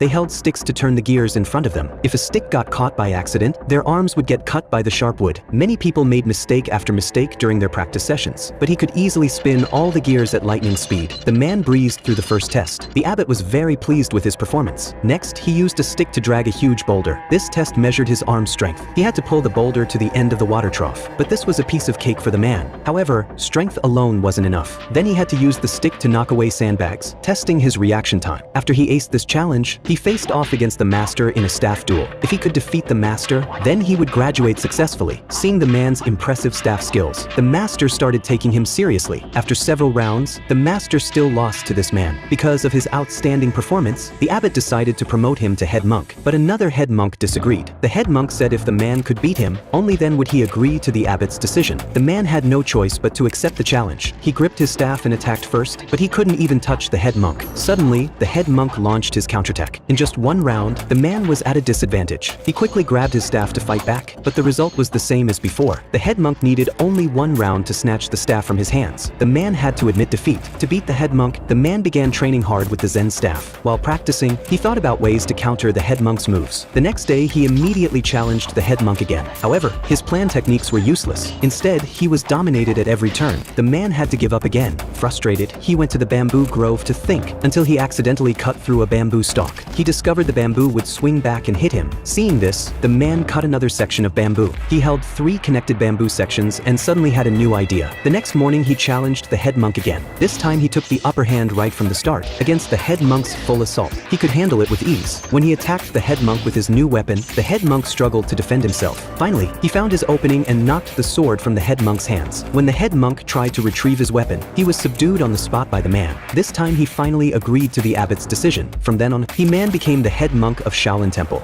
They held sticks to turn the gears in front of them. If a stick got caught by accident, their arms would get cut by the sharp wood. Many people made mistake after mistake during their practice sessions, but he could easily spin all the gears at lightning speed. The man breezed through the first test. The abbot was very pleased with his performance. Next, he used a stick to drag a huge boulder. This test measured his arm strength. He had to pull the boulder to the end of the water trough, but this was a piece of cake for the man. However, strength alone wasn't enough. Then he had to use the stick to knock away sandbags, testing his reaction time. After he aced this challenge, he faced off against the master in a staff duel. If he could defeat the master, then he would graduate successfully. Seeing the man's impressive staff skills, the master started taking him seriously. After several rounds, the master still lost to this man. Because of his outstanding performance, the abbot decided to promote him to head monk. But another head monk disagreed. The head monk said if the man could beat him, only then would he agree to the abbot's decision. The man had no choice but to accept the challenge. He gripped his staff and attacked first, but he couldn't even touch the head monk. Suddenly, the head monk launched his counterattack. In just one round, the man was at a disadvantage. He quickly grabbed his staff to fight back, but the result was the same as before. The head monk needed only one round to snatch the staff from his hands. The man had to admit defeat. To beat the head monk, the man began training hard with the Zen staff. While practicing, he thought about ways to counter the head monk's moves. The next day, he immediately challenged the head monk again. However, his plan techniques were useless. Instead, he was dominated at every turn. The man had to give up again. Frustrated, he went to the bamboo grove to think, until he accidentally cut through a bamboo stalk. He discovered the bamboo would swing back and hit him. Seeing this, the man cut another section of bamboo. He held 3 connected bamboo sections and suddenly had a new idea. The next morning, he challenged the head monk again. This time, he took the upper hand right from the start. Against the head monk's full assault, he could handle it with ease. When he attacked the head monk with his new weapon, the head monk struggled to defend himself. Finally, he found his opening and knocked the sword from the head monk's hands. When the head monk tried to retrieve his weapon, he was subdued on the spot by the man. This time, he finally agreed to the abbot's decision. From then on, the man became the head monk of Shaolin Temple.